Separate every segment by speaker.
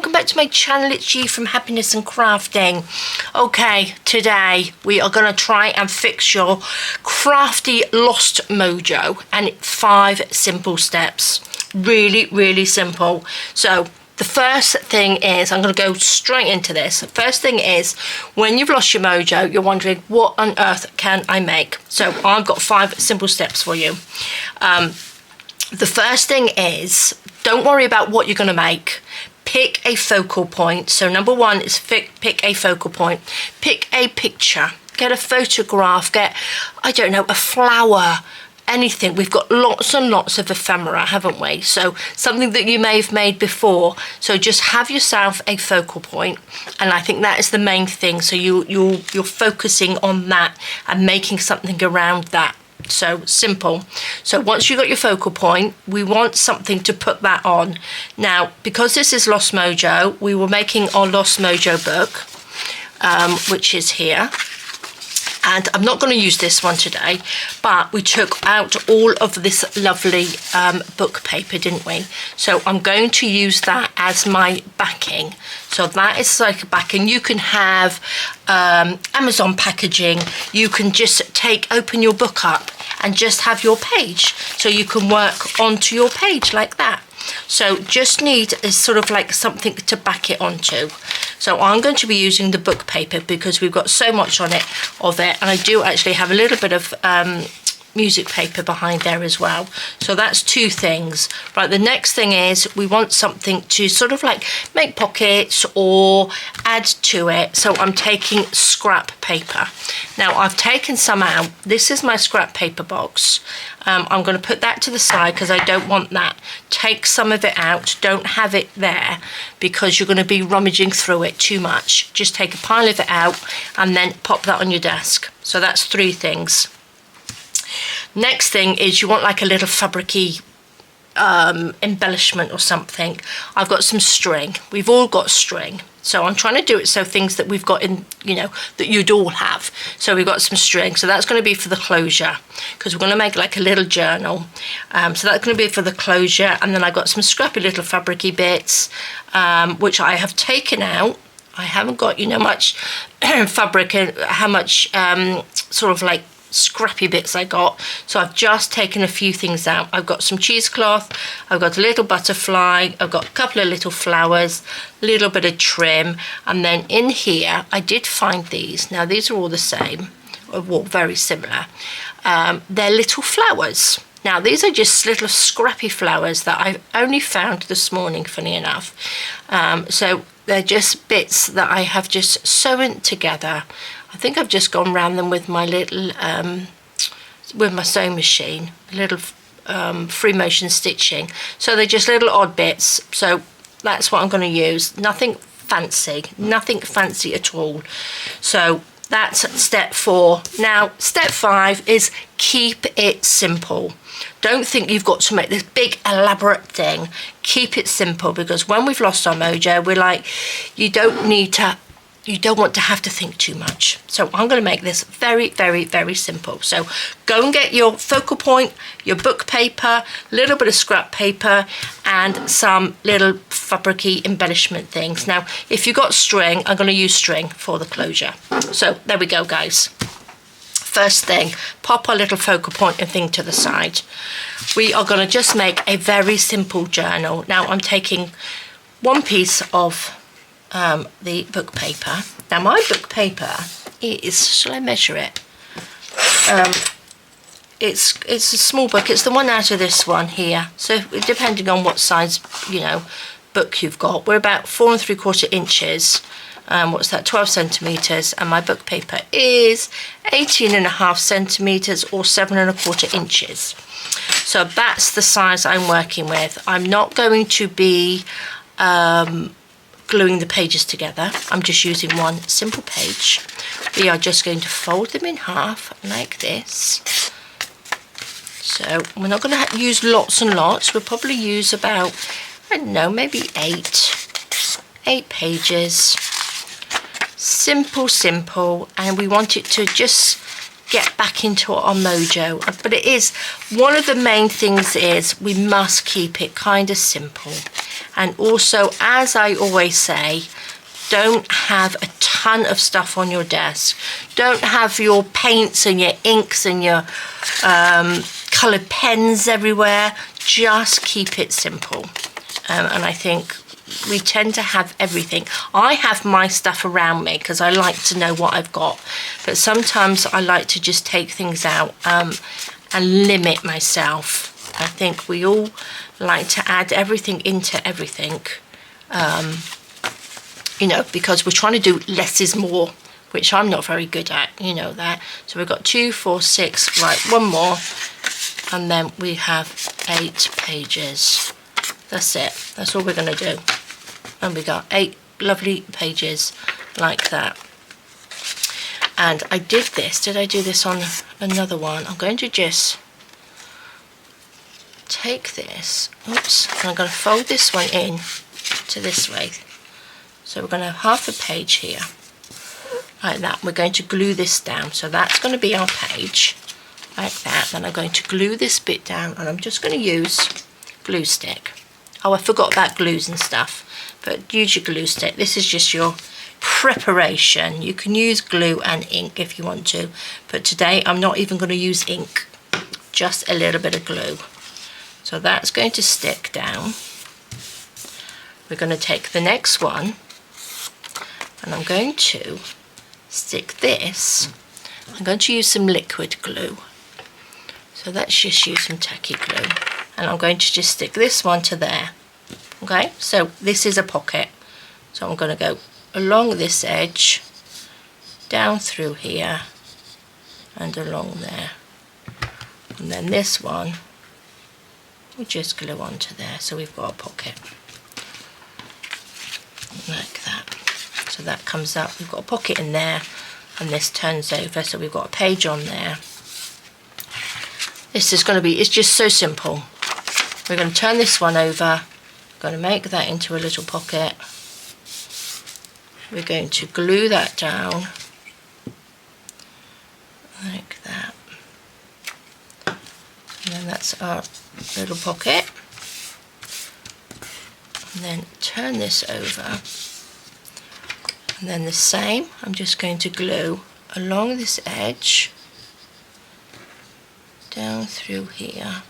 Speaker 1: welcome back to my channel. It's G from Happiness and Crafting. Okay, today we are going to try and fix your crafty lost mojo, and 5 simple steps. Really simple. So the first thing is, I'm going to go straight into this. First thing is, when you've lost your mojo, you're wondering, what on earth can I make? So I've got 5 simple steps for you. The first thing is, don't worry about what you're going to make. Pick a focal point. So number 1 is pick a focal point. Pick a picture. Get a photograph. Get, I don't know, a flower. Anything. We've got lots and lots of ephemera, haven't we? So something that you may have made before. So just have yourself a focal point, and I think that is the main thing. So you're focusing on that and making something around that. So simple. So once you've got your focal point, we want something to put that on. Now, because this is Lost Mojo, we were making our Lost Mojo book, which is here. And I'm not going to use this one today, but we took out all of this lovely book paper, didn't we? So I'm going to use that as my backing. So that is like a backing. You can have Amazon packaging. You can just open your book up and just have your page. So you can work onto your page like that. So just need is sort of like something to back it onto. So I'm going to be using the book paper because we've got so much on it and I do actually have a little bit of music paper behind there as well. So that's 2 things. Right, the next thing is we want something to sort of like make pockets or add to it. So I'm taking scrap paper. Now I've taken some out. This is my scrap paper box. I'm going to put that to the side because I don't want that. Take some of it out. Don't have it there because you're going to be rummaging through it too much. Just take a pile of it out and then pop that on your desk. So that's 3 things. Next thing is you want like a little fabric-y embellishment or something. I've got some string. We've all got string. So I'm trying to do it so things that we've got in, you know, that you'd all have. So we've got some string. So that's going to be for the closure because we're going to make like a little journal. So that's going to be for the closure. And then I've got some scrappy little fabric-y bits, which I have taken out. I haven't got, you know, much fabric and how much sort of like scrappy bits I got, so I've just taken a few things out. I've got some cheesecloth, I've got a little butterfly, I've got a couple of little flowers, a little bit of trim, and then in here I did find these. Now these are all the same, or well, very similar. They're little flowers. Now these are just little scrappy flowers that I've only found this morning, funny enough. So they're just bits that I have just sewn together. I think I've just gone round them with my little, with my sewing machine, a little free motion stitching. So they're just little odd bits. So that's what I'm going to use. Nothing fancy at all. So that's step 4. Now, step 5 is keep it simple. Don't think you've got to make this big elaborate thing. Keep it simple, because when we've lost our mojo, we're like, you don't want to have to think too much. So I'm going to make this very simple. So go and get your focal point, your book paper, a little bit of scrap paper, and some little fabric-y embellishment things. Now, if you've got string, I'm going to use string for the closure. So there we go, guys. First thing, pop our little focal point and thing to the side. We are going to just make a very simple journal. Now I'm taking 1 piece of the book paper. Now my book paper is, shall I measure it? It's a small book. It's the one out of this one here. So depending on what size, you know, book you've got, we're about 4 3/4 inches. What's that? 12 centimeters, and my book paper is 18.5 centimeters or 7 1/4 inches. So that's the size I'm working with. I'm not going to be gluing the pages together. I'm just using 1 simple page. We are just going to fold them in half like this. So we're not going to use lots and lots. We'll probably use about, I don't know, maybe 8 pages. Simple, and we want it to just get back into our mojo. But it is, one of the main things is we must keep it kind of simple. And also, as I always say, don't have a ton of stuff on your desk. Don't have your paints and your inks and your coloured pens everywhere. Just keep it simple. And I think we tend to have everything. I have my stuff around me because I like to know what I've got. But sometimes I like to just take things out and limit myself. I think we all like to add everything into everything. You know, because we're trying to do less is more, which I'm not very good at, you know that. So we've got 2, 4, 6, right, one more, and then we have 8 pages. That's it, that's all we're gonna do. And we got 8 lovely pages like that. And I did this, did I do this on another one? I'm going to just take this, oops, and I'm gonna fold this one in to this way. So we're going to have half a page here, like that. We're going to glue this down. So that's going to be our page, like that. Then I'm going to glue this bit down, and I'm just going to use glue stick. Oh, I forgot about glues and stuff, but use your glue stick. This is just your preparation. You can use glue and ink if you want to, but today I'm not even going to use ink, just a little bit of glue. So that's going to stick down. We're going to take the next one, and I'm going to stick this. I'm going to use some liquid glue. So let's just use some tacky glue. And I'm going to just stick this one to there. Okay, so this is a pocket. So I'm going to go along this edge, down through here, and along there. And then this one, we'll just glue onto there. So we've got a pocket. Like that. So that comes up, we've got a pocket in there, and this turns over, so we've got a page on there. This is going to be, it's just so simple. We're going to turn this one over, going to make that into a little pocket. We're going to glue that down, like that. And then that's our little pocket. And then turn this over. And then the same, I'm just going to glue along this edge, down through here,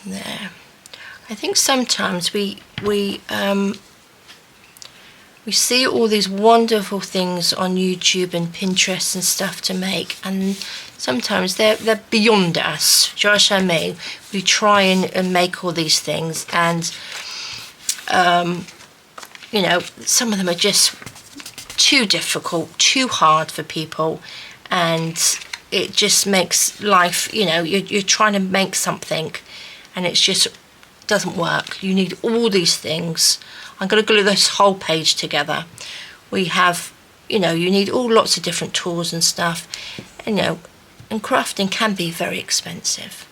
Speaker 1: and there. I think sometimes we see all these wonderful things on YouTube and Pinterest and stuff to make, and sometimes they're beyond us. Do you know what I mean? We try and make all these things, and you know, some of them are just too difficult, too hard for people, and it just makes life, you know, you're trying to make something and it's just doesn't work. You need all these things. I'm going to glue this whole page together. We have, you know, you need all lots of different tools and stuff, and, you know, and crafting can be very expensive.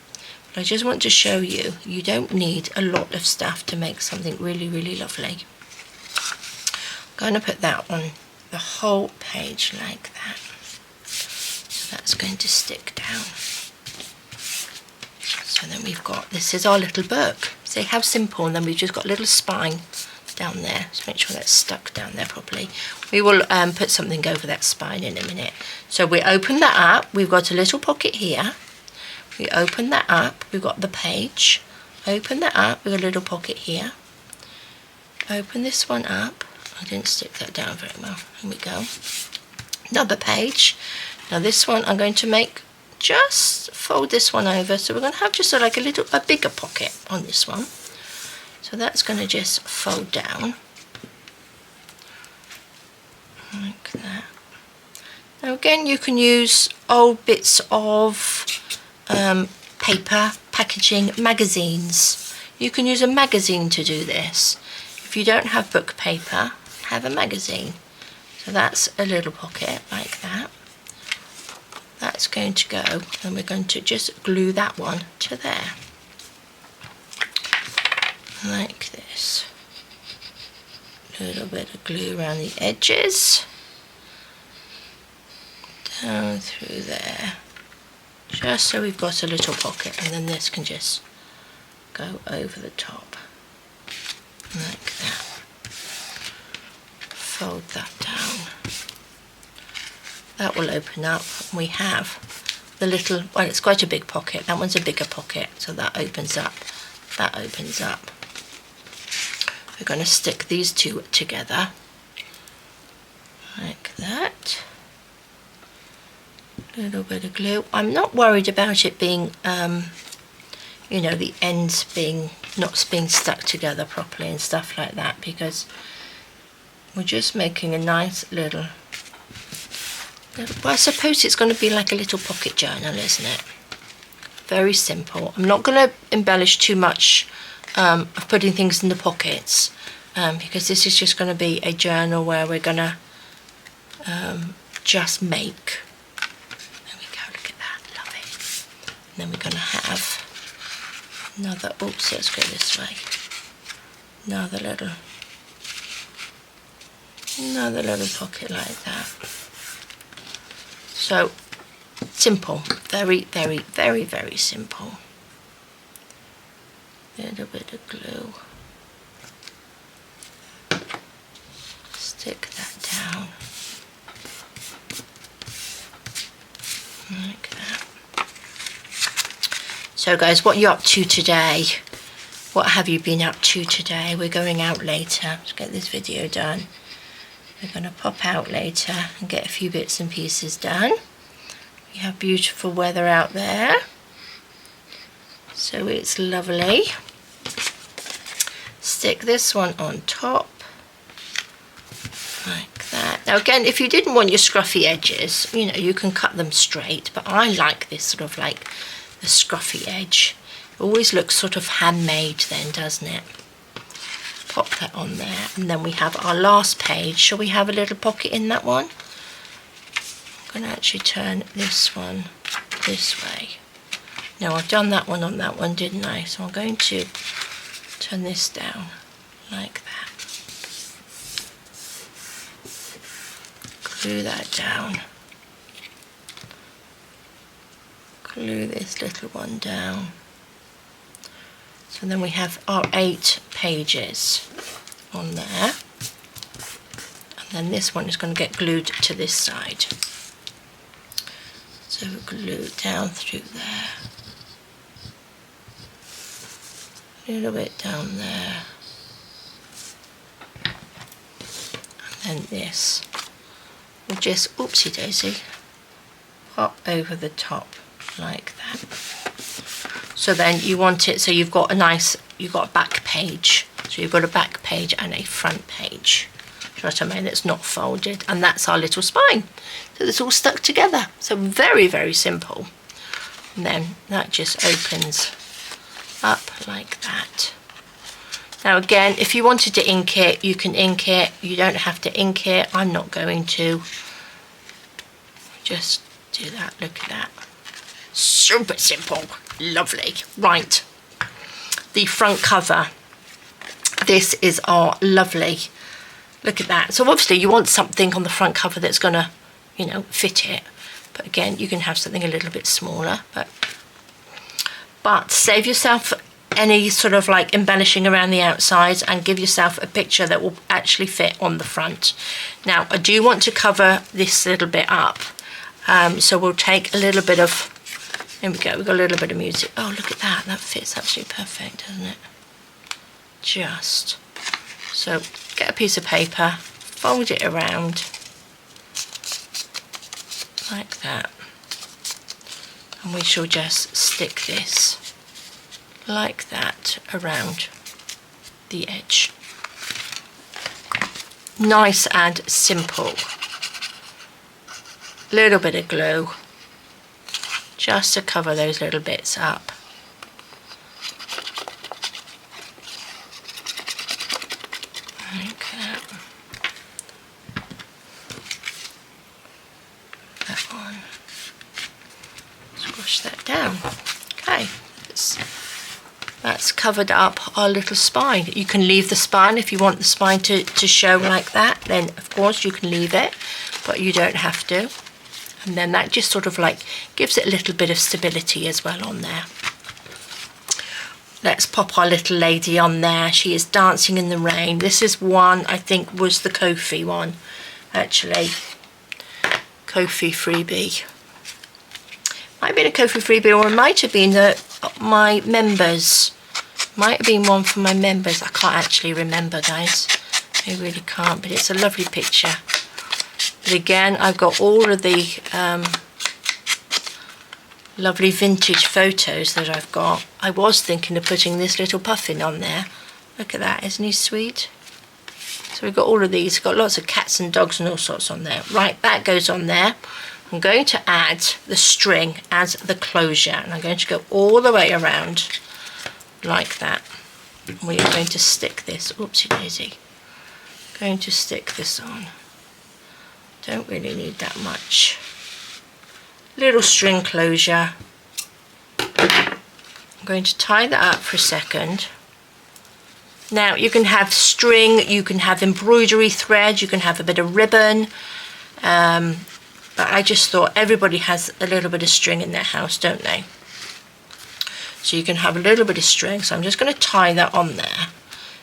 Speaker 1: But I just want to show you, you don't need a lot of stuff to make something really, really lovely. I'm going to put that on the whole page like that. So that's going to stick down. So then we've got, this is our little book. See how simple, and then we've just got a little spine down there. Just make sure that's stuck down there properly. We will put something over that spine in a minute. So we open that up, we've got a little pocket here. We open that up, we've got the page. Open that up, we've got a little pocket here. Open this one up. I didn't stick that down very well. Here we go. Another page. Now this one I'm going to make, just fold this one over. So we're going to have just like a bigger pocket on this one. So that's going to just fold down. Like that. Now again, you can use old bits of paper, packaging, magazines. You can use a magazine to do this. If you don't have book paper, have a magazine. So that's a little pocket like that. That's going to go, and we're going to just glue that one to there. Like this. A little bit of glue around the edges. down through there, just so we've got a little pocket, and then this can just go over the top like that. Fold that down. That will open up. We have the little, well, it's quite a big pocket. That one's a bigger pocket, so that opens up. That opens up. We're going to stick these two together like that. A little bit of glue. I'm not worried about it being, you know, the ends not being stuck together properly and stuff like that, because we're just making a nice little, well, I suppose it's going to be like a little pocket journal, isn't it? Very simple. I'm not going to embellish too much of putting things in the pockets, because this is just going to be a journal where we're going to just make. There we go, look at that, love it. And then we're going to have another, oops, let's go this way. Another little pocket like that. So simple, very, very, very, very simple. A little bit of glue. Stick that down like that. So guys, what are you up to today? What have you been up to today? We're going out later. Let's get this video done. We're going to pop out later and get a few bits and pieces done. We have beautiful weather out there, so it's lovely. Stick this one on top like that. Now again, if you didn't want your scruffy edges, you know, you can cut them straight, but I like this sort of like the scruffy edge. It always looks sort of handmade then, doesn't it? Pop that on there, and then we have our last page. Shall we have a little pocket in that one? I'm going to actually turn this one this way. Now I've done that one on that one, didn't I? So I'm going to turn this down like that. Glue that down. Glue this little one down. So then we have our 8 pages on there, and then this one is going to get glued to this side. So we'll glue it down through there, a little bit down there, and then this will just, oopsie daisy, pop over the top like that. So then you want it so you've got a nice, you've got a back page. So you've got a back page and a front page. Do you know what I mean? It's not folded, and that's our little spine. So it's all stuck together. So very, very simple. And then that just opens up like that. Now again, if you wanted to ink it, you can ink it. You don't have to ink it. I'm not going to. Just do that. Look at that. Super simple. Lovely. Right. The front cover. This is our lovely. Look at that. So obviously you want something on the front cover that's going to, you know, fit it. But again, you can have something a little bit smaller. But save yourself any sort of like embellishing around the outside and give yourself a picture that will actually fit on the front. Now, I do want to cover this little bit up. So we'll take a little bit of, here we go, we've got a little bit of music. Oh, look at that. That fits absolutely perfect, doesn't it? Just. So get a piece of paper, fold it around like that. And we shall just stick this like that around the edge. Nice and simple. Little bit of glue just to cover those little bits up. Like that. That one. Squash that down. Okay. That's covered up our little spine. You can leave the spine if you want the spine to show like that, then of course you can leave it, but you don't have to. And then that just sort of like gives it a little bit of stability as well on there. Let's pop our little lady on there. She is dancing in the rain. This is one, I think, was the Ko-fi one, actually. Ko-fi freebie. Might have been a Ko-fi freebie, or it might have been my members. Might have been one for my members. I can't actually remember, guys. I really can't, but it's a lovely picture. But again, I've got all of the lovely vintage photos that I've got. I was thinking of putting this little puffin on there. Look at that, isn't he sweet? So we've got all of these, got lots of cats and dogs and all sorts on there. Right, that goes on there. I'm going to add the string as the closure, and I'm going to go all the way around like that. We are going to stick this, oopsie daisy. Going to stick this on. Don't really need that much. Little string closure. I'm going to tie that up for a second. Now you can have string, you can have embroidery thread, you can have a bit of ribbon, but I just thought everybody has a little bit of string in their house, don't they? So you can have a little bit of string. So I'm just going to tie that on there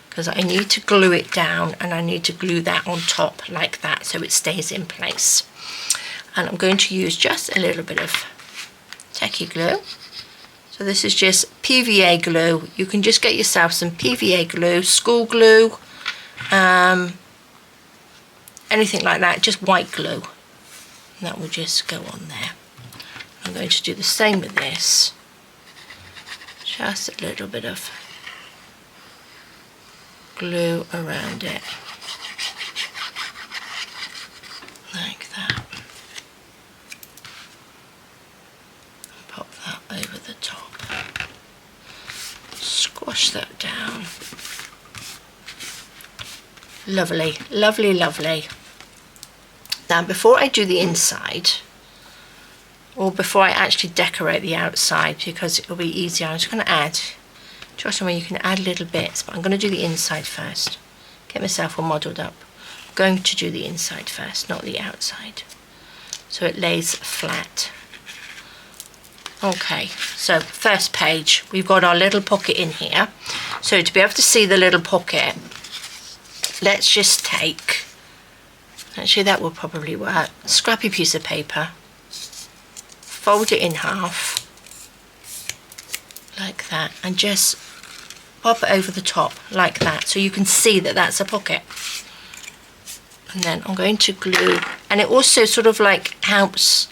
Speaker 1: because I need to glue it down, and I need to glue that on top like that so it stays in place. And I'm going to use just a little bit of tacky glue. So this is just PVA glue. You can just get yourself some PVA glue, school glue, anything like that, just white glue. And that will just go on there. I'm going to do the same with this. Just a little bit of glue around it. Like that. Pop that over the top. Squash that down. Lovely, lovely, lovely. Now before I do the inside, or before I actually decorate the outside, because it'll be easier, I'm just going to add, just where you can add little bits, but I'm going to do the inside first. Get myself all modelled up. I'm going to do the inside first, not the outside, so it lays flat. Okay, so first page, we've got our little pocket in here. So to be able to see the little pocket, let's just take, actually that will probably work, a scrappy piece of paper, fold it in half, like that, and just pop it over the top, like that, so you can see that that's a pocket. And then I'm going to glue, and it also sort of like helps,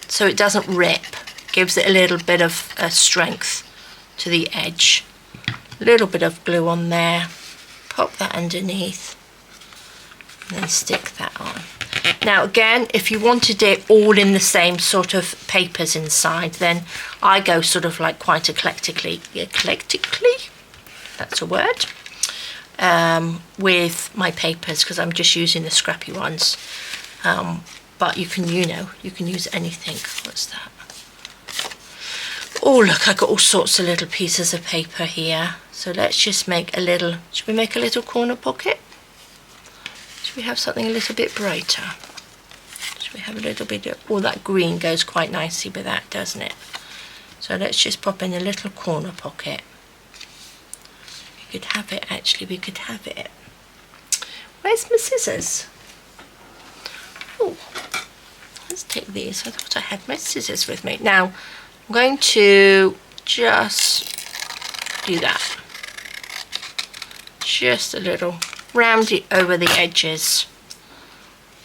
Speaker 1: so it doesn't rip, gives it a little bit of strength to the edge. A little bit of glue on there, pop that underneath, and then stick that on. Now again, if you wanted it all in the same sort of papers inside, then I go sort of like quite eclectically, that's a word, with my papers, because I'm just using the scrappy ones. But you can, you can use anything. What's that? Oh look, I've got all sorts of little pieces of paper here. So let's just make a little, should we make a little corner pocket? Should we have something a little bit brighter? Should we have a little bit of, oh that green goes quite nicely with that, doesn't it? So let's just pop in a little corner pocket. We could have it, actually, we could have it. Where's my scissors? Oh, let's take these. I thought I had my scissors with me. Now, I'm going to just do that. Just a little, round it over the edges.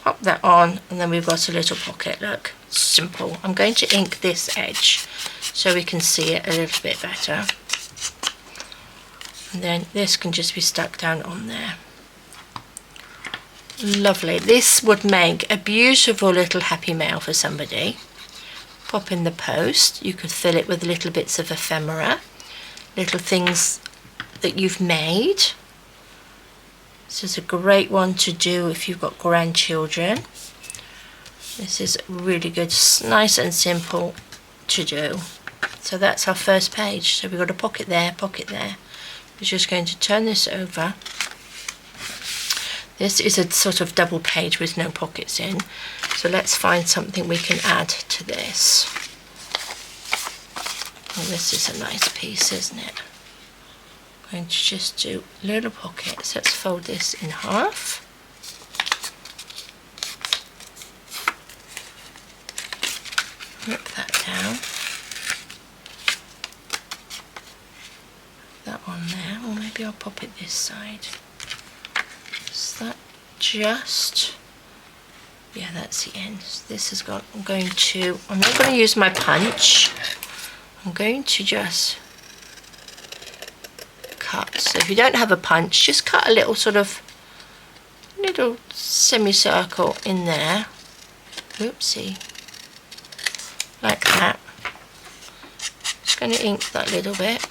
Speaker 1: Pop that on, and then we've got a little pocket. Look, simple. I'm going to ink this edge so we can see it a little bit better. And then this can just be stuck down on there. Lovely. This would make a beautiful little happy mail for somebody. Pop in the post. You could fill it with little bits of ephemera, little things that you've made. This is a great one to do if you've got grandchildren. This is really good, nice and simple to do. So that's our first page. So we've got a pocket there, pocket there. We're just going to turn this over. This is a sort of double page with no pockets in. So let's find something we can add to this. Well, this is a nice piece, isn't it? I'm going to just do little pockets. Let's fold this in half. Rip that down. That one there, or maybe I'll pop it this side. Is that just... yeah, that's the end. So this has got... I'm not going to use my punch. I'm going to just cut. So if you don't have a punch, just cut a little sort of little semicircle in there. Oopsie. Like that. Just going to ink that little bit.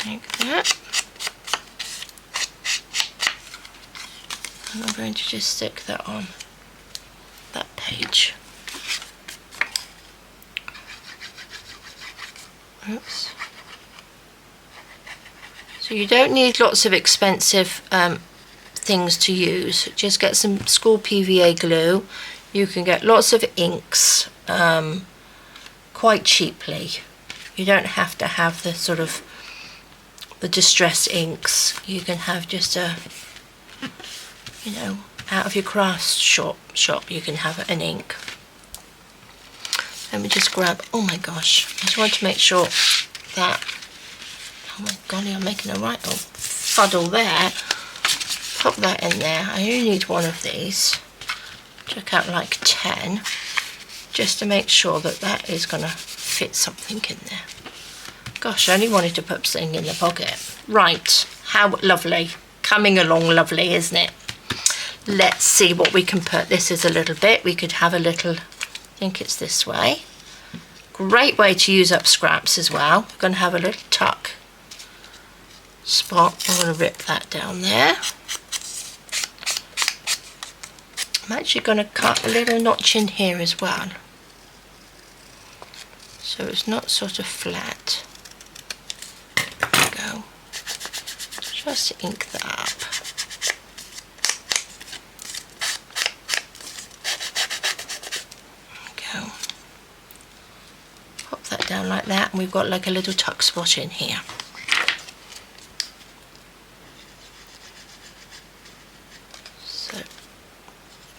Speaker 1: Like that. And I'm going to just stick that on that page. Oops. So you don't need lots of expensive things to use. Just get some school PVA glue. You can get lots of inks quite cheaply. You don't have to have the sort of the distress inks. You can have just a, you know, out of your crafts shop you can have an ink. Let me just grab, oh my gosh, I just want to make sure that, oh my golly, I'm making a right old fuddle there. Pop that in there. I only need one of these. Took out like 10, just to make sure that that is going to fit something in there. Gosh, I only wanted to put something in the pocket. Right, how lovely. Coming along lovely, isn't it? Let's see what we can put. This is a little bit. We could have a little, I think it's this way. Great way to use up scraps as well. We're going to have a little tuck spot. I'm going to rip that down there. I'm actually going to cut a little notch in here as well, so it's not sort of flat. There we go. Just ink that up. There we go. Pop that down like that, and we've got like a little tuck spot in here.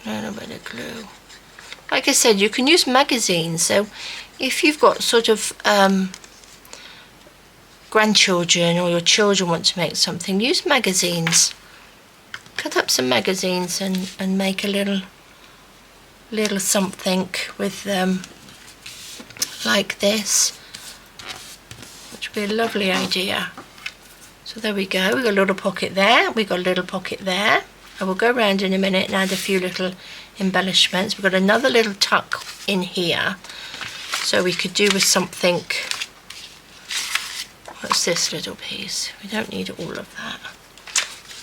Speaker 1: A little bit of glue. Like I said, you can use magazines, so if you've got sort of grandchildren or your children want to make something, use magazines. Cut up some magazines and make a little something with them like this, which would be a lovely idea. So there we go, we've got a little pocket there, we've got a little pocket there. I will go around in a minute and add a few little embellishments. We've got another little tuck in here, so we could do with something. What's this little piece? We don't need all of that.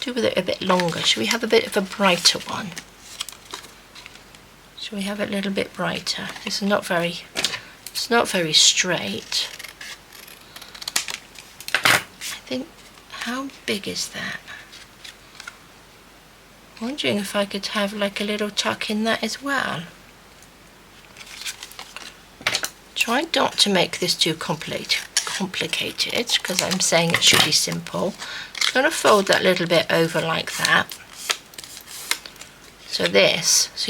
Speaker 1: Do with it a bit longer. Should we have a bit of a brighter one? Should we have it a little bit brighter? It's not very straight. I think, how big is that? Wondering if I could have like a little tuck in that as well. Try not to make this too complicated, because I'm saying it should be simple. I'm going to fold that little bit over like that. So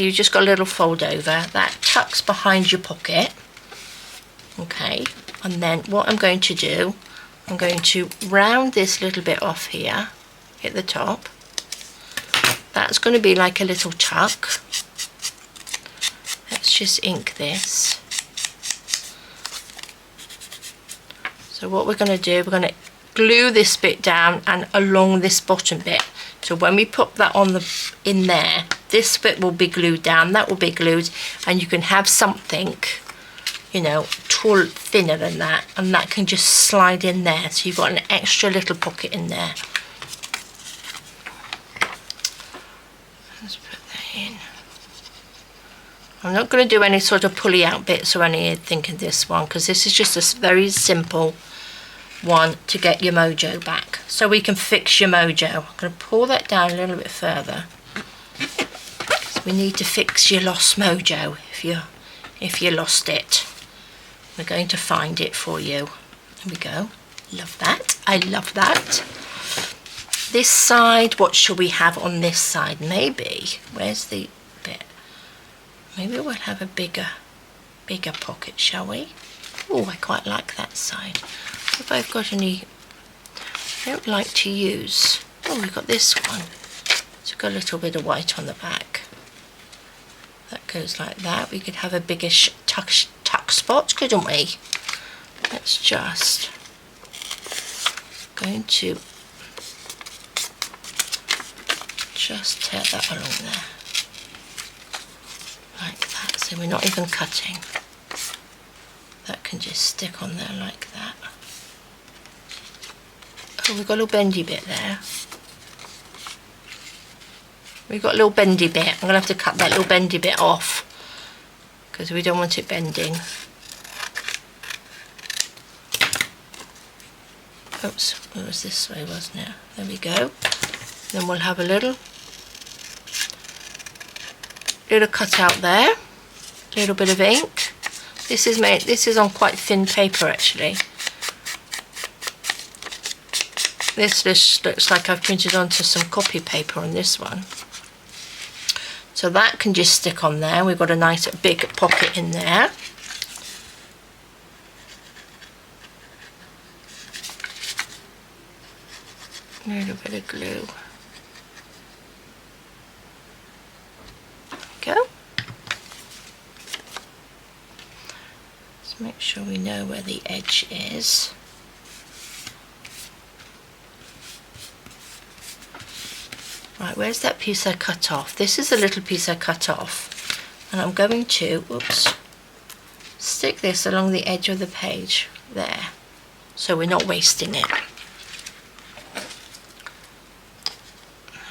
Speaker 1: you've just got a little fold over. That tucks behind your pocket. Okay, and then what I'm going to do, I'm going to round this little bit off here at the top. That's going to be like a little tuck. Let's just ink this. So what we're going to do, we're going to glue this bit down and along this bottom bit. So when we put that in there, this bit will be glued down, that will be glued, and you can have something, you know, thinner than that, and that can just slide in there. So you've got an extra little pocket in there. Let's put that in. I'm not going to do any sort of pulley out bits or anything in this one, because this is just a very simple one to get your mojo back. so we can fix your mojo. I'm going to pull that down a little bit further. So we need to fix your lost mojo if you lost it. We're going to find it for you. There we go. Love that. I love that. This side, what shall we have on this side? Maybe, where's the bit? Maybe we'll have a bigger pocket, shall we? Oh, I quite like that side. If I've got any, I don't like to use. Oh, we've got this one. It's got a little bit of white on the back. That goes like that. We could have a biggish tuck spot, couldn't we? Let's just going to just tear that along there like that, so we're not even cutting. That can just stick on there like that. Oh, we've got a little bendy bit there. We've got a little bendy bit. I'm going to have to cut that little bendy bit off because we don't want it bending. Oops, it was this way, wasn't it? There we go. Then we'll have a little cut out there, a little bit of ink. This is on quite thin paper actually. This just looks like I've printed onto some copy paper on this one. So that can just stick on there. We've got a nice big pocket in there. A little bit of glue. Go. Let's make sure we know where the edge is. Right, where's that piece I cut off? This is a little piece I cut off, and I'm going to, oops, stick this along the edge of the page there, so we're not wasting it.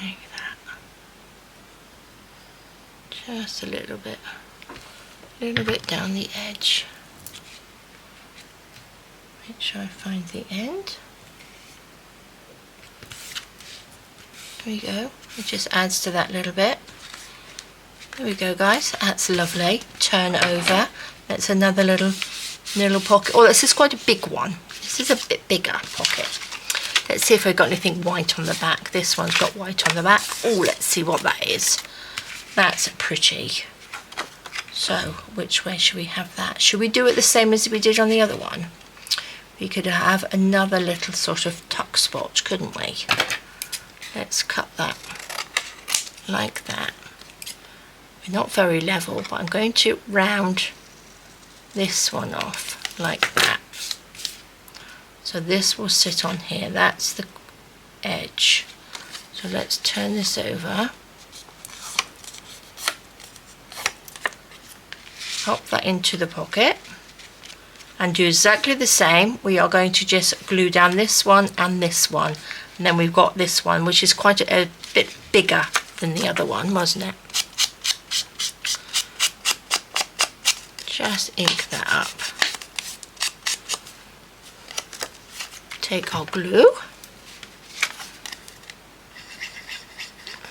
Speaker 1: Like that. Just a little bit down the edge. Make sure I find the end. There we go. It just adds to that little bit. There we go, guys. That's lovely. Turn over. That's another little pocket. Oh, this is quite a big one. This is a bit bigger pocket. Let's see if we've got anything white on the back. This one's got white on the back. Oh, let's see what that is. That's pretty. So, which way should we have that? Should we do it the same as we did on the other one? We could have another little sort of tuck spot, couldn't we? Let's cut that like that. We're not very level, but I'm going to round this one off like that. So this will sit on here. That's the edge. So let's turn this over. Pop that into the pocket and do exactly the same. We are going to just glue down this one and this one. And then we've got this one, which is quite a bit bigger than the other one, wasn't it? Just ink that up. Take our glue.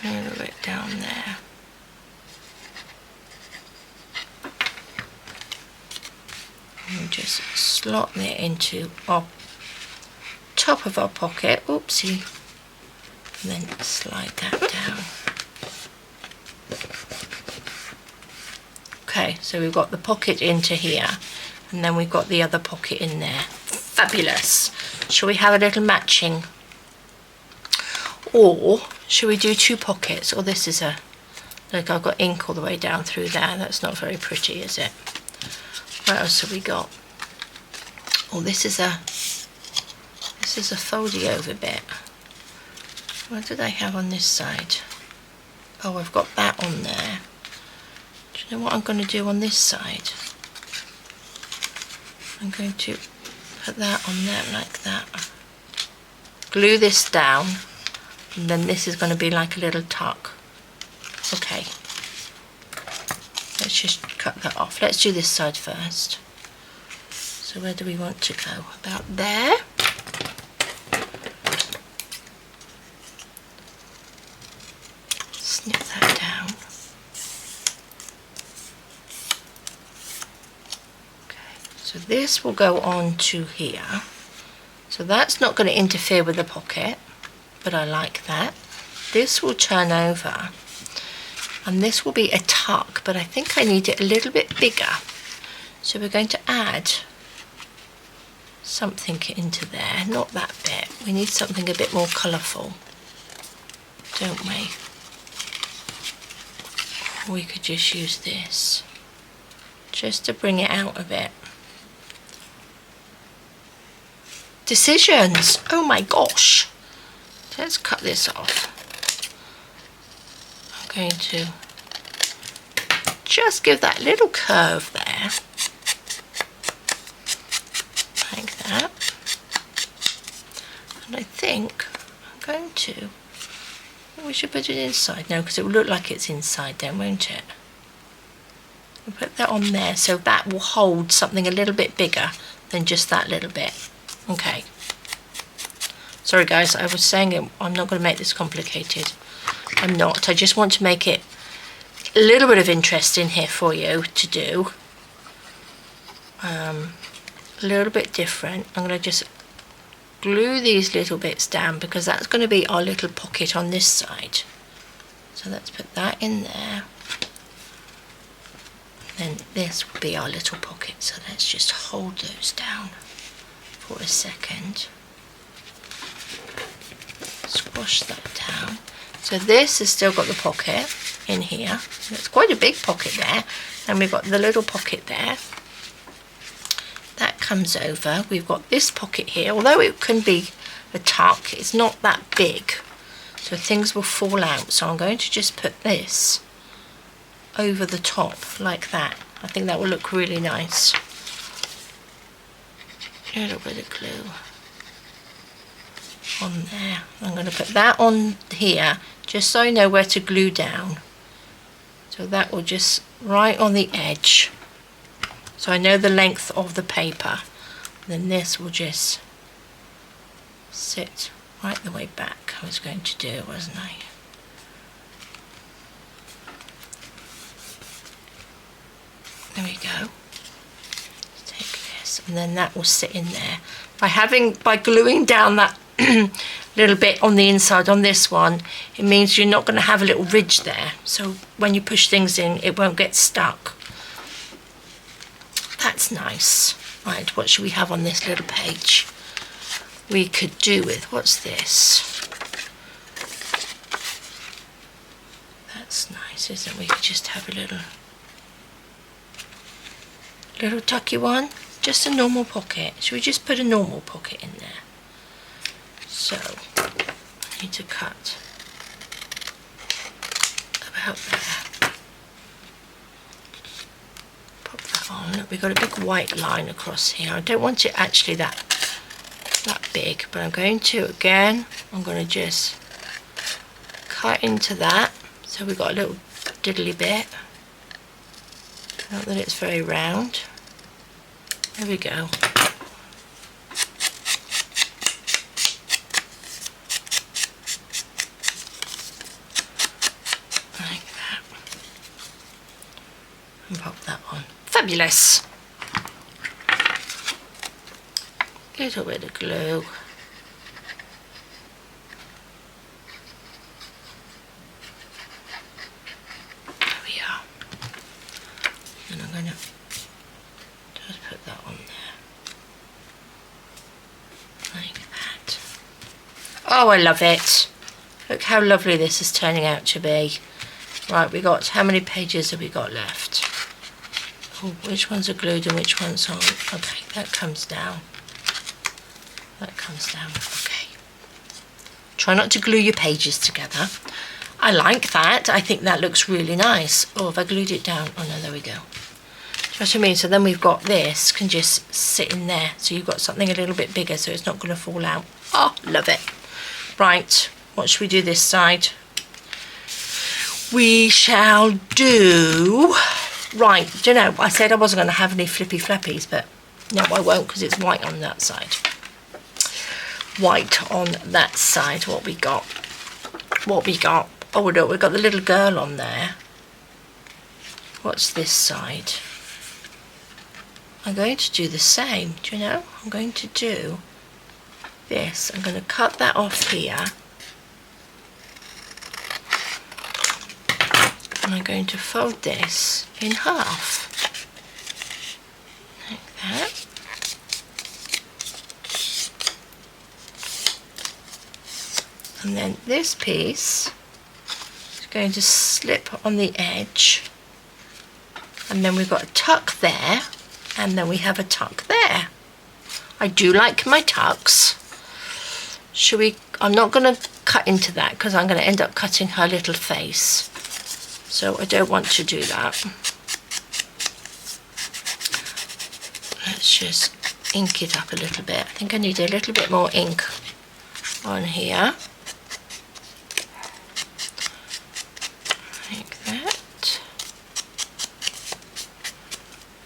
Speaker 1: A little bit down there. And just slot it into our top of our pocket, oopsie, and then slide that down. Okay, so we've got the pocket into here, and then we've got the other pocket in there. Fabulous. Shall we have a little matching? Or shall we do two pockets? Or this is a, look, I've got ink all the way down through there. That's not very pretty, is it? What else have we got? Oh, this is a foldy over bit. What did I have on this side? Oh, I've got that on there. Do you know what I'm going to do on this side? I'm going to put that on there like that. Glue this down, and then this is going to be like a little tuck. Okay. Let's just cut that off. Let's do this side first. So where do we want to go? About there. So this will go on to here. So that's not going to interfere with the pocket, but I like that. This will turn over, and this will be a tuck, but I think I need it a little bit bigger. So we're going to add something into there, not that bit. We need something a bit more colourful, don't we? We could just use this, just to bring it out a bit. Decisions, oh my gosh. Let's cut this off. I'm going to just give that little curve there, like that. And I think I'm going to, we should put it inside. No, because it will look like it's inside then, won't it? We'll put that on there, so that will hold something a little bit bigger than just that little bit. Okay. Sorry guys, I was saying I'm not going to make this complicated. I'm not. I just want to make it a little bit of interest in here for you to do. A little bit different. I'm going to just glue these little bits down because that's going to be our little pocket on this side. So let's put that in there. Then this will be our little pocket. So let's just hold those down for a second. Squash that down. So this has still got the pocket in here. It's quite a big pocket there. And we've got the little pocket there. That comes over. We've got this pocket here. Although it can be a tuck, it's not that big. So things will fall out. So I'm going to just put this over the top like that. I think that will look really nice. A little bit of glue on there. I'm going to put that on here just so I know where to glue down. So that will just right on the edge. So I know the length of the paper. Then this will just sit right the way back. I was going to do, wasn't I? There we go. Take this, and then that will sit in there. By gluing down that little bit on the inside on this one, it means you're not going to have a little ridge there. So when you push things in, it won't get stuck. That's nice. Right, what should we have on this little page? We could do with, what's this? That's nice, isn't it? We could just have a little tucky one. Just a normal pocket. Should we just put a normal pocket in there? So, I need to cut about there. Pop that on. Look, we've got a big white line across here. I don't want it actually that big, but I'm going to, again, I'm going to just cut into that. So we've got a little diddly bit. Not that it's very round. There we go. Like that. And pop that on. Fabulous! Little bit of glue. There we are. And I'm going to just put that on there. Like that. Oh, I love it. Look how lovely this is turning out to be. Right, we got, how many pages have we got left? Oh, which ones are glued and which ones aren't? Okay, that comes down. That comes down, okay. Try not to glue your pages together. I like that. I think that looks really nice. Oh, have I glued it down? Oh no, there we go. Do you know what I mean? So then we've got this, can just sit in there. So you've got something a little bit bigger so it's not going to fall out. Oh, love it. Right, what should we do this side? We shall do... Right, do you know, I said I wasn't going to have any flippy flappies, but no, I won't because it's white on that side. White on that side. What we got? What we got? Oh no, we've got the little girl on there. What's this side? I'm going to do the same. Do you know? I'm going to do this. I'm going to cut that off here. And I'm going to fold this in half. Like that. And then this piece is going to slip on the edge. And then we've got a tuck there. And then we have a tuck there. I do like my tucks. Should we? I'm not going to cut into that because I'm going to end up cutting her little face. So I don't want to do that. Let's just ink it up a little bit. I think I need a little bit more ink on here. Like that.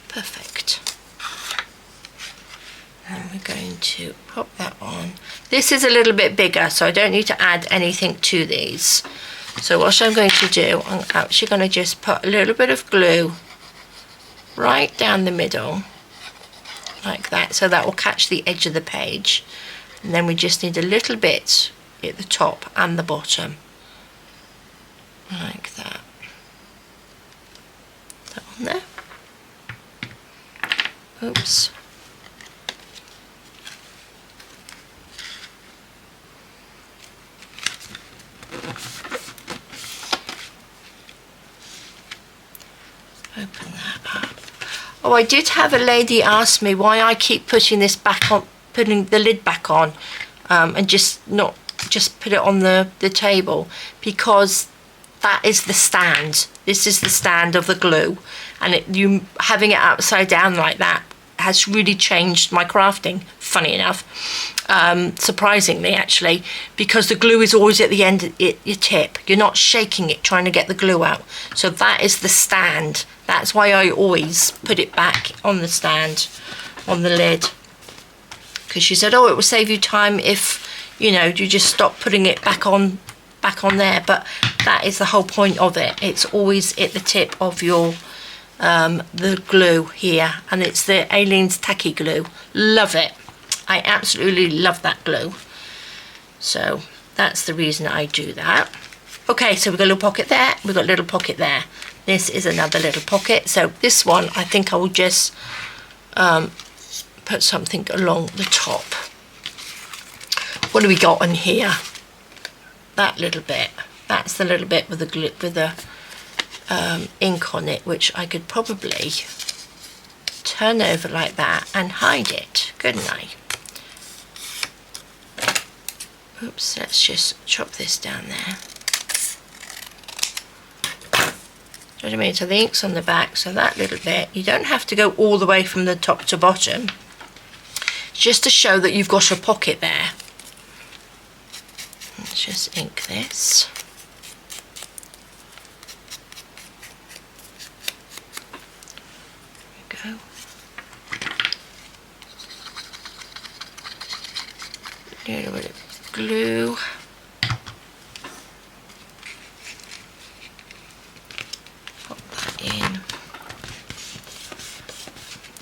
Speaker 1: Perfect. And we're going to pop that on. This is a little bit bigger, so I don't need to add anything to these. So what I'm going to do, I'm actually going to just put a little bit of glue right down the middle, like that, so that will catch the edge of the page. And then we just need a little bit at the top and the bottom, like that. That on there. Oops. Open that up. Oh, I did have a lady ask me why I keep putting this back on, putting the lid back on, and not just put it on the table, because that is the stand. This is the stand of the glue, and you having it upside down like that has really changed my crafting, funny enough, surprisingly actually, because the glue is always at the end of your tip. You're not shaking it trying to get the glue out. So that is the stand. That's why I always put it back on the stand, on the lid. Because she said, oh, it will save you time if, you know, you just stop putting it back on there. But that is the whole point of it. It's always at the tip of your the glue here, and it's the Aleene's tacky glue. Love it. I absolutely love that glue. So that's the reason I do that. Okay, so we've got a little pocket there, we've got a little pocket there. This is another little pocket. So this one, I think I will just put something along the top. What do we got on here? That little bit. That's the little bit with the glue, with the ink on it, which I could probably turn over like that and hide it, couldn't I? Oops, let's just chop this down there. Do you know what I mean? So the ink's on the back, so that little bit, you don't have to go all the way from the top to bottom, just to show that you've got a pocket there. Let's just ink this. There we go. A little bit of glue. Pop that in.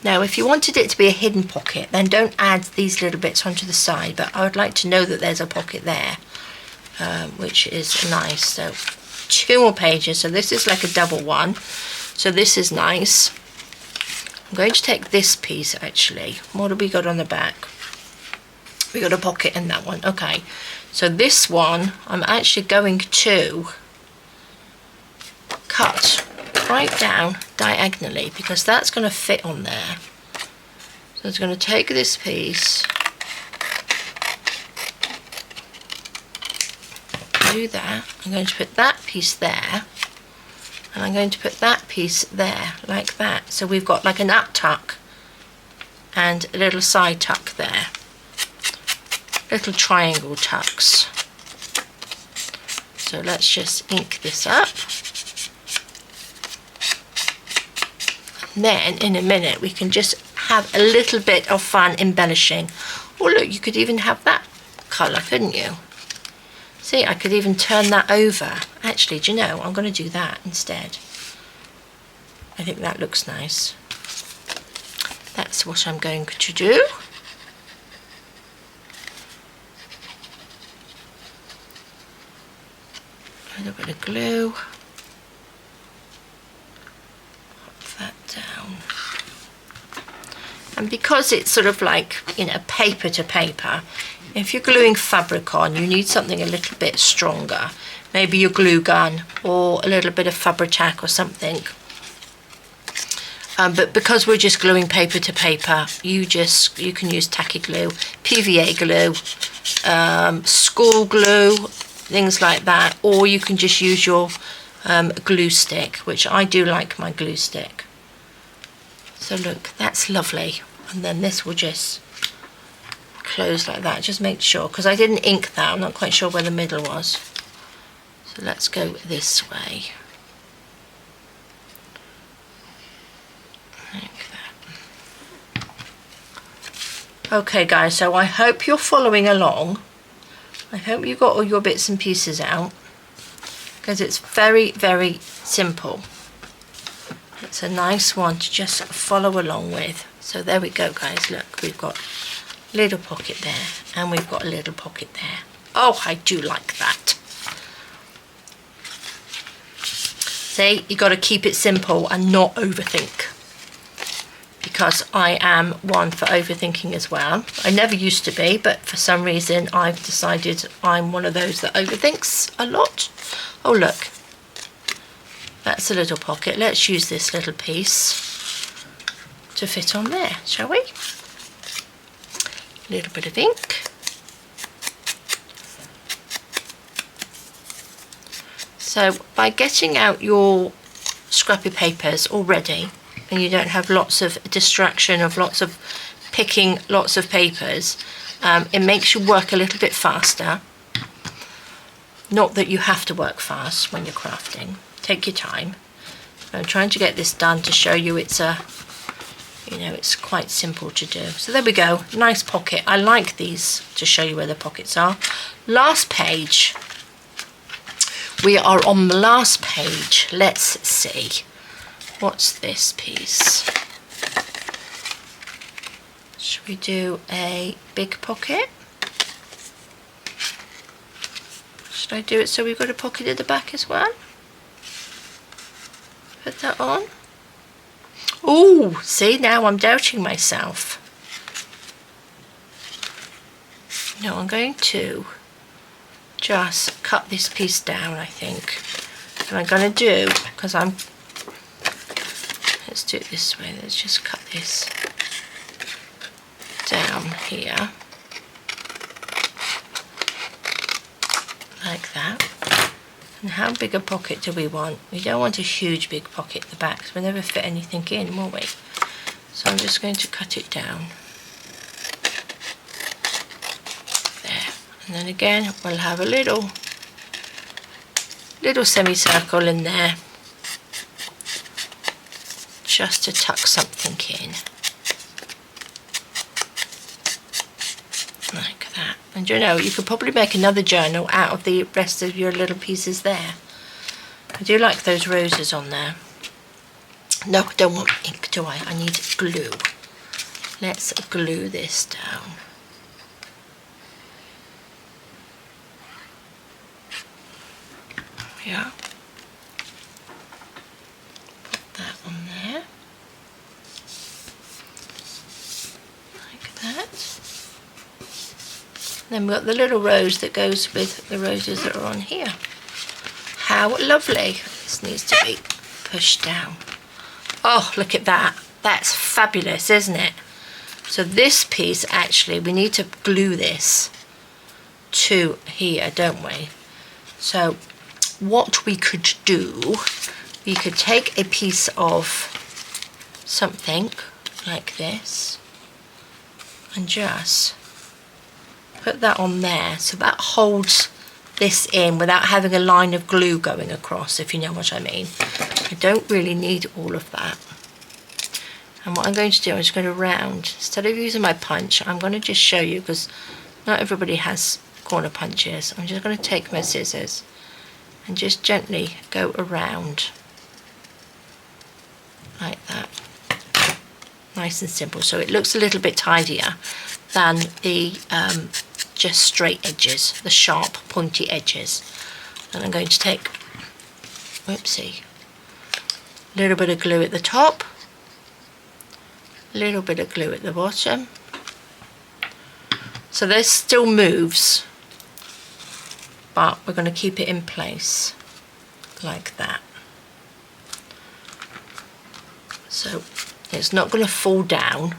Speaker 1: Now, if you wanted it to be a hidden pocket, then don't add these little bits onto the side, but I would like to know that there's a pocket there, which is nice. So 2 more pages, so this is like a double one, so this is nice. I'm going to take this piece actually. What have we got on the back? We got a pocket in that one. Okay, so this one I'm actually going to cut right down diagonally, because that's going to fit on there. So it's going to take this piece, do that. I'm going to put that piece there, and I'm going to put that piece there like that. So we've got like an up tuck and a little side tuck there, little triangle tucks. So let's just ink this up. And then in a minute we can just have a little bit of fun embellishing. Oh look, you could even have that colour, couldn't you? See, I could even turn that over. Actually, do you know, I'm going to do that instead. I think that looks nice. That that's what I'm going to do. A little bit of glue. Pop that down. And because it's sort of like, you know, paper to paper, if you're gluing fabric on, you need something a little bit stronger. Maybe your glue gun or a little bit of Fabri-Tac or something. But because we're just gluing paper to paper, you can use tacky glue, PVA glue, school glue, things like that, or you can just use your glue stick, which I do like my glue stick. So look, that's lovely. And then this will just close like that. Just make sure, because I didn't ink that, I'm not quite sure where the middle was. So let's go this way. Okay guys, so I hope you're following along. I hope you got all your bits and pieces out, because it's very, very simple. It's a nice one to just follow along with. So there we go guys, look, we've got a little pocket there and we've got a little pocket there. Oh, I do like that. See, you got to keep it simple and not overthink. Because I am one for overthinking as well. I never used to be, but for some reason I've decided I'm one of those that overthinks a lot. Oh look, that's a little pocket. Let's use this little piece to fit on there, shall we? A little bit of ink. So by getting out your scrappy papers already, and you don't have lots of distraction of lots of picking lots of papers, it makes you work a little bit faster. Not that you have to work fast when you're crafting. Take your time. I'm trying to get this done to show you it's it's quite simple to do. So there we go, nice pocket. I like these to show you where the pockets are. Last page. We are on the last page. Let's see. What's this piece? Should we do a big pocket? Should I do it so we've got a pocket at the back as well? Put that on. Oh, see, now I'm doubting myself. No, I'm going to just cut this piece down, I think. And I'm going to do, because let's do it this way. Let's just cut this down here. Like that. And how big a pocket do we want? We don't want a huge big pocket at the back, because we'll never fit anything in, will we? So I'm just going to cut it down. There. And then again, we'll have a little semicircle in there, just to tuck something in. Like that. And you know, you could probably make another journal out of the rest of your little pieces there. I do like those roses on there. No, I don't want ink, do I? I need glue. Let's glue this down. Yeah. Put that on there. Like that. Then we've got the little rose that goes with the roses that are on here. How lovely. This needs to be pushed down. Oh, look at that. That's fabulous, isn't it? So this piece, actually, we need to glue this to here, don't we? So what we could do, we could take a piece of something like this and just put that on there, so that holds this in without having a line of glue going across, if you know what I mean. I don't really need all of that. And what I'm going to do, I'm just going to round, instead of using my punch, I'm going to just show you, because not everybody has corner punches. I'm just going to take my scissors and just gently go around like that. nice and simple. So it looks a little bit tidier than the just straight edges, the sharp pointy edges. And I'm going to take, whoopsie, a little bit of glue at the top, a little bit of glue at the bottom. So this still moves, but we're going to keep it in place like that. So it's not going to fall down,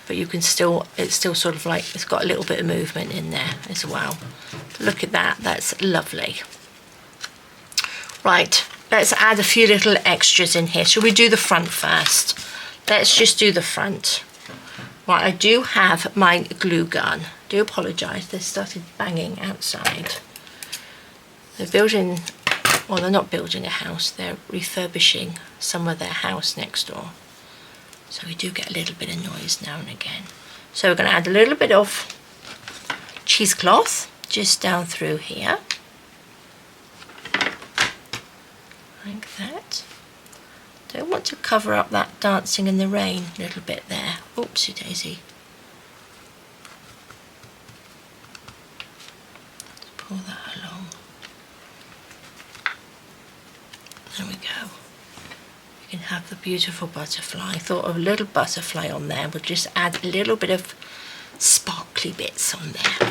Speaker 1: but you can still, it's still sort of like, it's got a little bit of movement in there as well. Look at that, that's lovely. Right, let's add a few little extras in here. Shall we do the front first? Let's just do the front. Right, I do have my glue gun. Do apologise, they started banging outside. They're building, well, they're not building a house, they're refurbishing some of their house next door. So we do get a little bit of noise now and again. So we're going to add a little bit of cheesecloth just down through here. Like that. Don't want to cover up that dancing in the rain little bit there. Oopsie daisy. Let's pull that along. There we go. You can have the beautiful butterfly. I thought of a little butterfly on there. We'll just add a little bit of sparkly bits on there.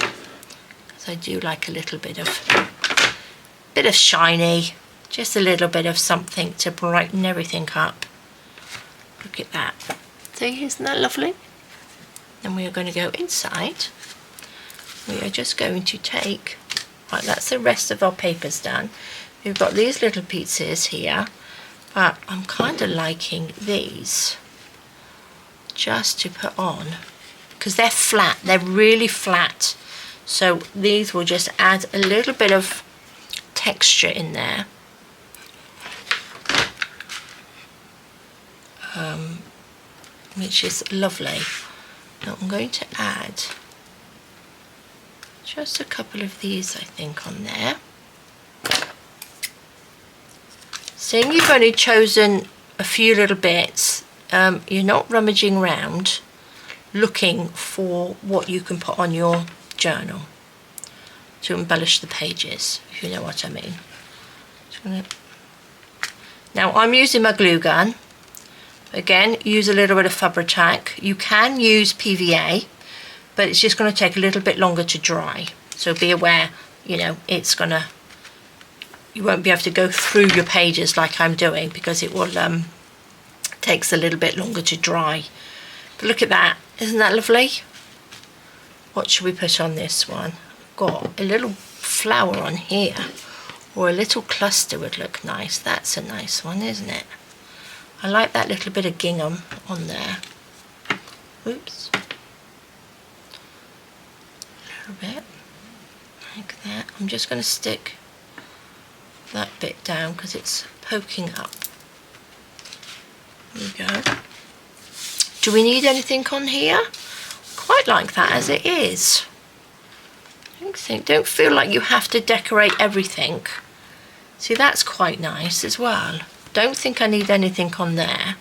Speaker 1: Because I do like a little bit of shiny. Just a little bit of something to brighten everything up. Look at that. See, isn't that lovely? Then we are going to go inside. We are just going to take, right, that's the rest of our papers done. We've got these little pieces here, but I'm kind of liking these just to put on because they're flat, they're really flat. So these will just add a little bit of texture in there. Which is lovely. Now I'm going to add just a couple of these, I think, on there. Seeing you've only chosen a few little bits, you're not rummaging around looking for what you can put on your journal to embellish the pages, if you know what I mean. Now I'm using my glue gun. Again, use a little bit of Fabri-Tac. You can use PVA, but it's just going to take a little bit longer to dry. So be aware, you know, it's going to, you won't be able to go through your pages like I'm doing because it will takes a little bit longer to dry. But look at that, isn't that lovely? What should we put on this one? I've got a little flower on here, or a little cluster would look nice. That's a nice one, isn't it? I like that little bit of gingham on there. Oops. A little bit like that. I'm just going to stick that bit down because it's poking up. There we go. Do we need anything on here? Quite like that as it is. Don't feel like you have to decorate everything. See, that's quite nice as well. Don't think I need anything on there.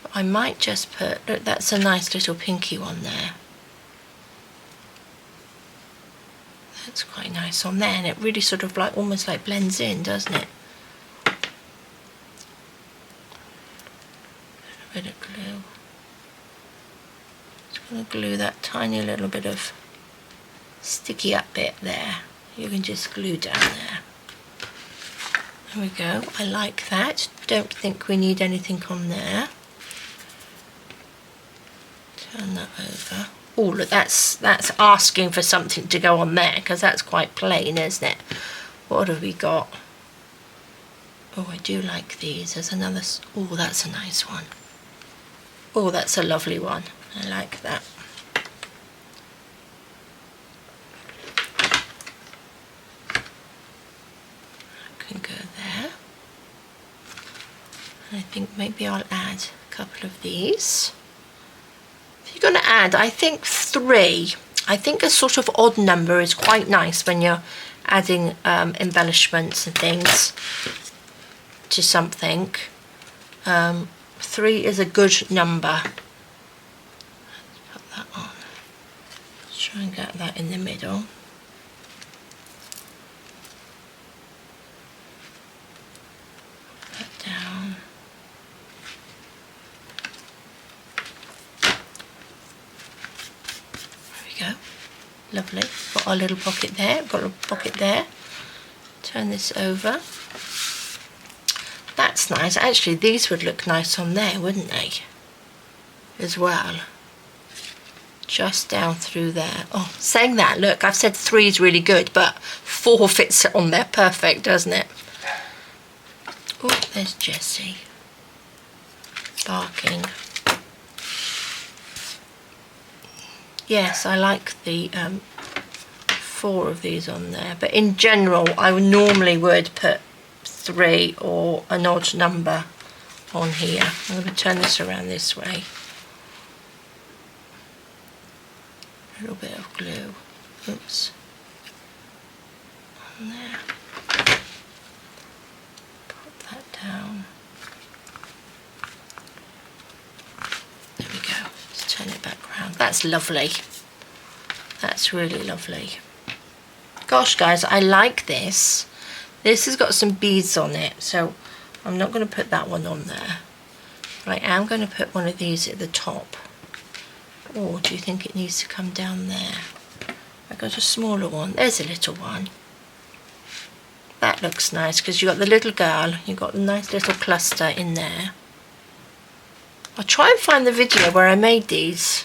Speaker 1: But I might just put, look, that's a nice little pinky one there. That's quite nice on there, and it really sort of like almost like blends in, doesn't it? A bit of glue. Just going to glue that tiny little bit of sticky up bit there. You can just glue down there. There we go, I like that. Don't think we need anything on there. Turn that over. Oh, look, that's asking for something to go on there because that's quite plain, isn't it? What have we got? Oh, I do like these. There's another, oh, that's a nice one. Oh, that's a lovely one. I like that. Can go there. I think maybe I'll add a couple of these. If you're going to add, I think 3. I think a sort of odd number is quite nice when you're adding embellishments and things to something. 3 is a good number Try and get that in the middle. That down. There we go. Lovely. Got our little pocket there. Got a little pocket there. Turn this over. That's nice. Actually, these would look nice on there, wouldn't they? As well. Just down through there. Oh, saying that, look, I've said 3 is really good, but 4 fits on there perfect, doesn't it? Oh, there's Jessie. Barking. Yes, I like the 4 of these on there, but in general, I normally would put 3 or an odd number on here. I'm going to turn this around this way. A little bit of glue. Oops. On there. Pop that down. There we go. Let's turn it back around. That's lovely. That's really lovely. Gosh, guys, I like this. This has got some beads on it, so I'm not going to put that one on there. But I am going to put one of these at the top. Or do you think it needs to come down there? I got a smaller one. There's a little one. That looks nice because you've got the little girl. You've got the nice little cluster in there. I'll try and find the video where I made these.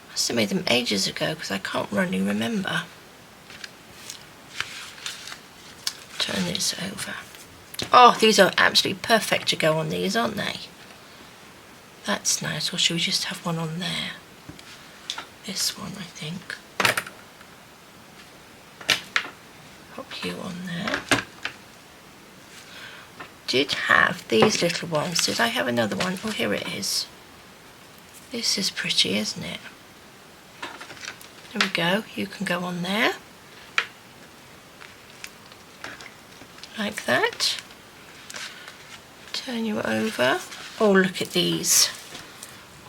Speaker 1: I must have made them ages ago because I can't really remember. Turn this over. Oh, these are absolutely perfect to go on these, aren't they? That's nice. Or should we just have one on there? This one, I think. Pop you on there. Did have these little ones. Did I have another one? Oh, here it is. This is pretty, isn't it? There we go. You can go on there. Like that. Turn you over. Oh, look at these.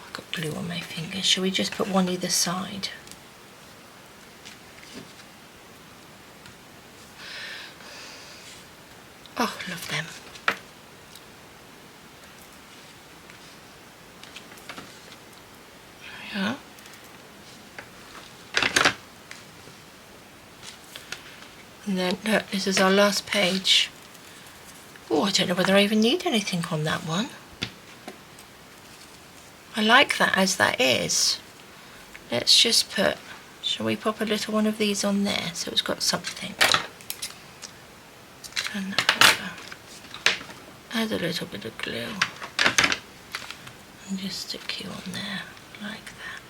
Speaker 1: I've got glue on my fingers. Shall we just put one either side? Oh, love them. There we are. And then, look, this is our last page. Oh, I don't know whether I even need anything on that one. I like that as that is. Let's just put, shall we pop a little one of these on there so it's got something? Turn that over. Add a little bit of glue. And just stick you on there like that.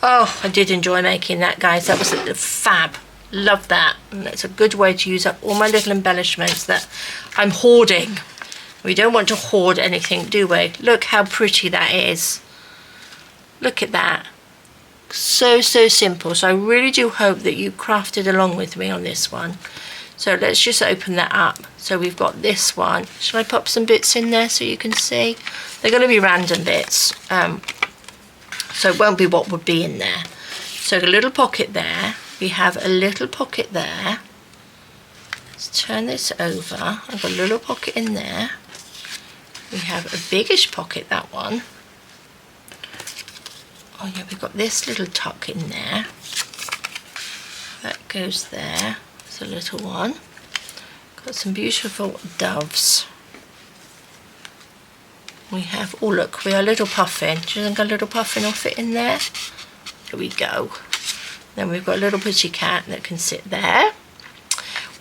Speaker 1: Oh, I did enjoy making that, guys. That was fab. Love that. And that's a good way to use up all my little embellishments that I'm hoarding. We don't want to hoard anything, do we? Look how pretty that is. Look at that. So, so simple. So I really do hope that you crafted along with me on this one. So let's just open that up. So we've got this one. Shall I pop some bits in there so you can see? They're going to be random bits. So it won't be what would be in there. So a little pocket there. We have a little pocket there. Let's turn this over. I've got a little pocket in there. We have a biggish pocket, that one. Oh yeah, we've got this little tuck in there. That goes there. It's a little one. Got some beautiful doves. We have, oh look, we are a little puffin. Do you think a little puffin will fit in there? Here we go. Then we've got a little pretty cat that can sit there.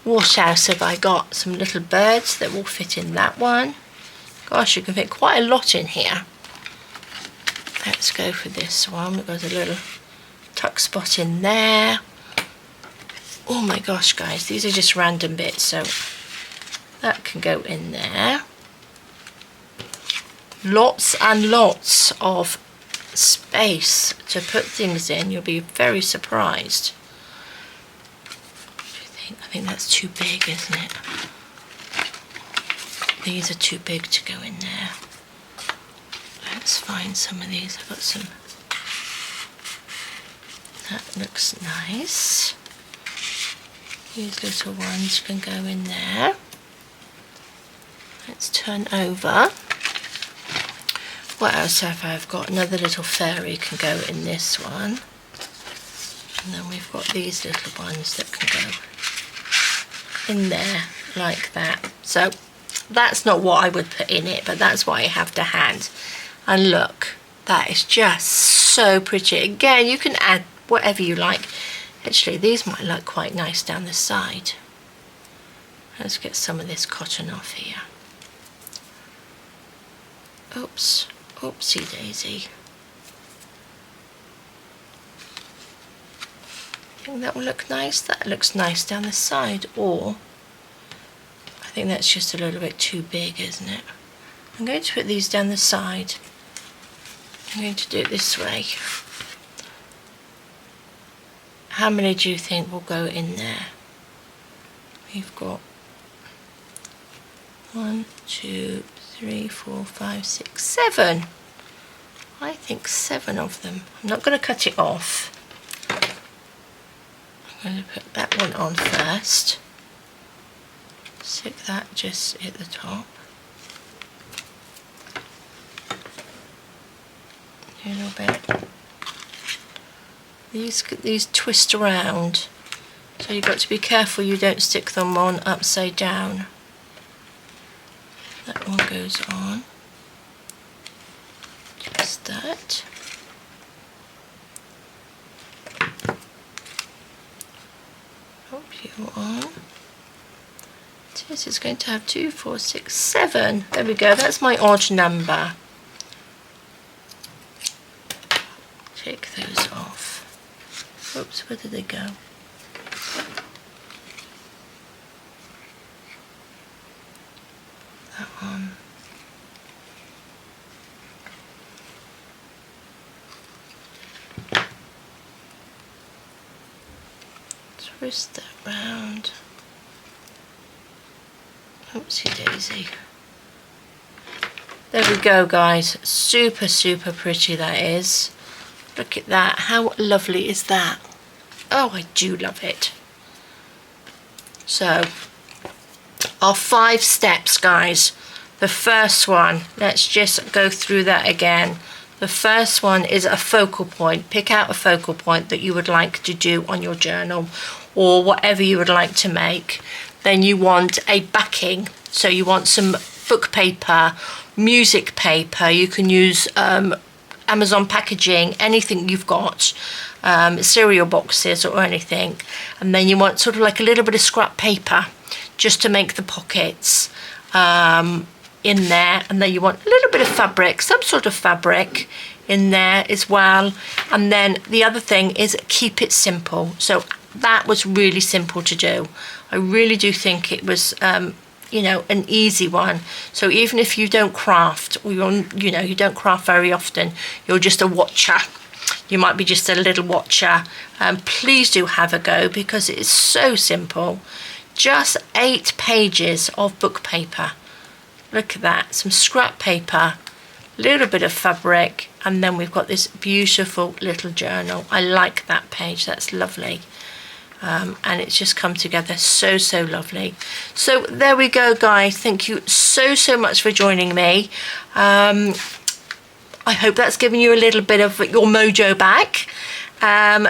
Speaker 1: What else have I got? Some little birds that will fit in that one. Gosh, you can fit quite a lot in here. Let's go for this one. We've got a little tuck spot in there. Oh my gosh, guys, these are just random bits, so that can go in there. Lots and lots of space to put things in. You'll be very surprised. What do you think? I think that's too big, isn't it? These are too big to go in there. Let's find some of these. I've got some That looks nice. These little ones can go in there. Let's turn over. What else have I? I've got another little fairy can go in this one. And then we've got these little ones that can go in there like that. So that's not what I would put in it, but that's what I have to hand. And look, that is just so pretty. Again, you can add whatever you like. Actually, these might look quite nice down the side. Let's get some of this cotton off here. Oops, oopsie daisy. Think that will look nice. That looks nice down the side, or I think that's just a little bit too big, isn't it? I'm going to put these down the side. I'm going to do it this way. How many do you think will go in there? We've got 1, 2, 3, 4, 5, 6, 7. I think 7 of them. I'm not going to cut it off. I'm going to put that one on first. Stick that just at the top. A little bit. These twist around, so you've got to be careful you don't stick them on upside down. That one goes on. Just that. Hope you're on. This is going to have 2, 4, 6, 7. There we go. That's my odd number. Take those off. Oops, where did they go? That one. Twist that round. Oopsie daisy. There we go, guys. Super, super pretty that is. Look at that. How lovely is that? Oh, I do love it. So, our 5 steps, guys. The first one, let's just go through that again. The first one is a focal point. Pick out a focal point that you would like to do on your journal or whatever you would like to make. Then you want a backing. So you want some book paper, music paper. You can use Amazon packaging, anything you've got, cereal boxes or anything. And then you want sort of like a little bit of scrap paper just to make the pockets in there. And then you want a little bit of fabric, some sort of fabric in there as well. And then the other thing is keep it simple. So that was really simple to do. I really do think it was you know, an easy one. So even if you don't craft, or you know, you don't craft very often, you're just a watcher, you might be just a little watcher, please do have a go, because it is so simple. Just 8 pages of book paper. Look at that. Some scrap paper, a little bit of fabric, and then we've got this beautiful little journal. I like that page. That's lovely. And it's just come together so, so lovely. So there we go, guys. Thank you so, so much for joining me. I hope that's given you a little bit of your mojo back.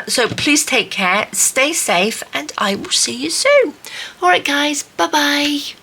Speaker 1: So please take care, stay safe, and I will see you soon. All right, guys. Bye-bye.